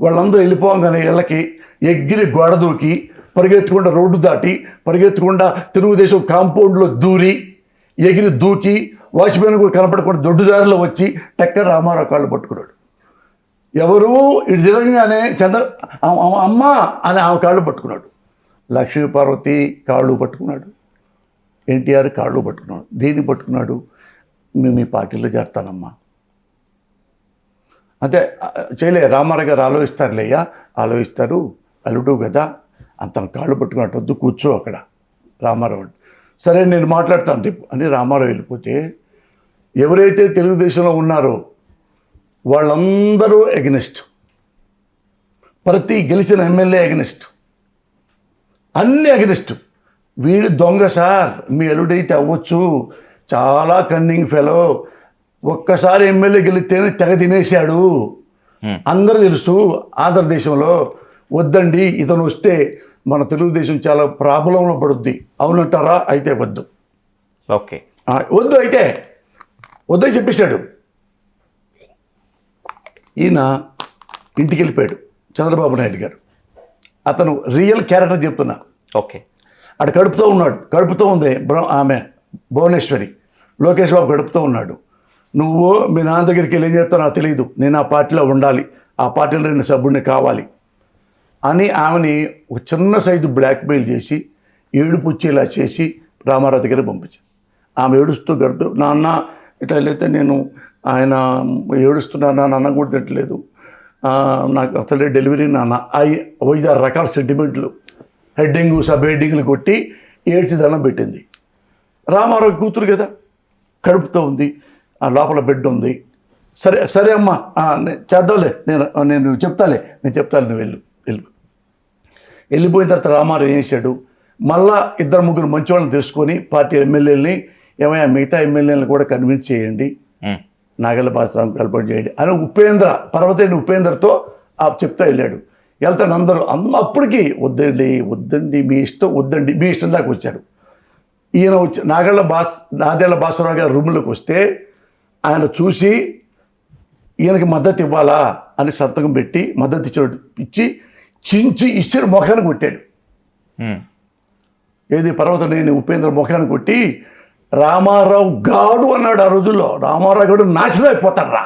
వాళ్ళందరూ వెళ్ళిపోగానే ఇళ్ళకి ఎగిరి గోడ దూకి పరిగెత్తకుండా రోడ్డు దాటి పరిగెత్తకుండా తెలుగుదేశం కాంపౌండ్లో దూరి ఎగిరి దూకి వాచ్మెన్ కూడా కనపడకుండా దొడ్డుదారిలో వచ్చి టక్కర్ రామారావు కాళ్ళు పట్టుకున్నాడు. ఎవరు ఇటు తిరగగానే అమ్మ అని ఆమె కాళ్ళు పట్టుకున్నాడు. లక్ష్మీపార్వతి కాళ్ళు పట్టుకున్నాడు, ఎన్టీఆర్ కాళ్ళు పట్టుకున్నాడు. దేన్ని పట్టుకున్నాడు? మేము మీ పార్టీలో చేరుతానమ్మా. అంతే చేయలే. రామారావు గారు ఆలోచిస్తారులేయ్యా, ఆలోచిస్తారు, అల్లుడు కదా, అంత కాళ్ళు పట్టుకున్నట్టు వద్దు, కూర్చో అక్కడ. రామారావు సరే నేను మాట్లాడతాను రేపు అని రామారావు వెళ్ళిపోతే ఎవరైతే తెలుగుదేశంలో ఉన్నారో వాళ్ళందరూ ఎగనెస్ట్, ప్రతి గెలిచిన ఎమ్మెల్యే ఎగనెస్ట్, అన్ని ఎగనెస్ట్. వీడు దొంగ సార్, మీ అల్లుడైతే అవ్వచ్చు, చాలా కన్నింగ్ ఫెలో, ఒక్కసారి ఎమ్మెల్యే గెలిస్తేనే తెగ తినేశాడు, అందరూ తెలుసు ఆంధ్రదేశంలో, వద్దండి ఇతను వస్తే మన తెలుగుదేశం చాలా ప్రాబ్లంలో పడుద్ది. అవునంటారా? అయితే వద్దు. ఓకే, వద్దు, అయితే వద్దని చెప్పేశాడు. ఈయన ఇంటికి వెళ్ళిపోయాడు చంద్రబాబు నాయుడు గారు. అతను రియల్ క్యారెక్టర్ చెప్తున్నా. ఓకే, అక్కడ కడుపుతూ ఉంది ఆమె భువనేశ్వరి. లోకేష్ బాబు గడుపుతూ ఉన్నాడు. నువ్వు మీ నాన్న దగ్గరికి వెళ్ళి ఏం చేస్తావు నాకు తెలియదు, నేను ఆ పార్టీలో ఉండాలి, ఆ పార్టీలో నేను సభ్యుడిని కావాలి అని ఆమెని ఒక చిన్న సైజు బ్లాక్మెయిల్ చేసి ఏడుపుచ్చేలా చేసి రామారావు దగ్గర పంపించాను. ఆమె ఏడుస్తూ గడుపుతూ, నాన్న ఇట్లా వెళ్తే నేను ఆయన ఏడుస్తున్నాను, నాన్న కూడా తిట్టలేదు, నాకు అసలే డెలివరీ నాన్న, 5-6 రకాల సెంటిమెంట్లు, హెడ్డింగు సబ్ హెడ్డింగ్లు కొట్టి ఏడ్చి దండం పెట్టింది. రామారావు కూతురు కదా, కడుపుతో ఉంది, ఆ లోపల బెడ్ ఉంది. సరే సరే అమ్మా, చేద్దాంలే, నేను చెప్తాలే నువ్వు వెళ్ళిపోయిన తర్వాత రామారావు ఏం చేశాడు, మళ్ళా 2-3 మంచి వాళ్ళని తెలుసుకొని పార్టీ ఎమ్మెల్యేలని, ఏమైనా మిగతా ఎమ్మెల్యేలను కూడా కన్విన్స్ చేయండి, నాగెళ్ళ భాస్కరరావు కల్పన చేయండి అని పర్వతేని ఉపేంద్రతో చెప్తా వెళ్ళాడు. వెళ్తాను అందరూ అప్పటికి వద్దండి మీ ఇష్టం దాకా వచ్చారు. ఈయన వచ్చి నాదెళ్ల భాస్కరరావు గారి రూమ్లోకి వస్తే ఆయన చూసి ఈయనకి మద్దతు ఇవ్వాలా అని సంతకం పెట్టి మద్దతు ఇచ్చి చించి ఇచ్చిన ముఖాన్ని కొట్టాడు. ఏది పర్వతనేని ఉపేంద్ర ముఖాన్ని కొట్టి రామారావు గాడు అన్నాడు. ఆ రోజుల్లో రామారావు గాడు నాశనం అయిపోతాడు రా